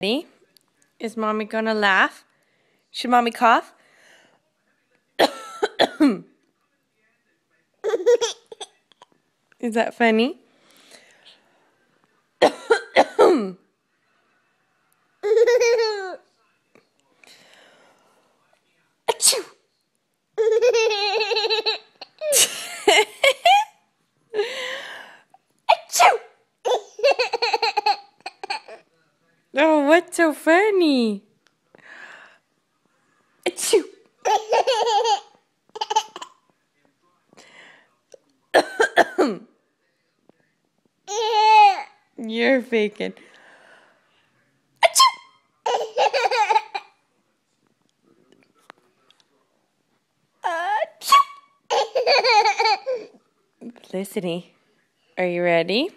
Ready? Is mommy gonna laugh? Should mommy cough? Is that funny? Achoo! Achoo! Oh, what's so funny? Achoo! You're faking. Achoo! Achoo! Felicity, are you ready?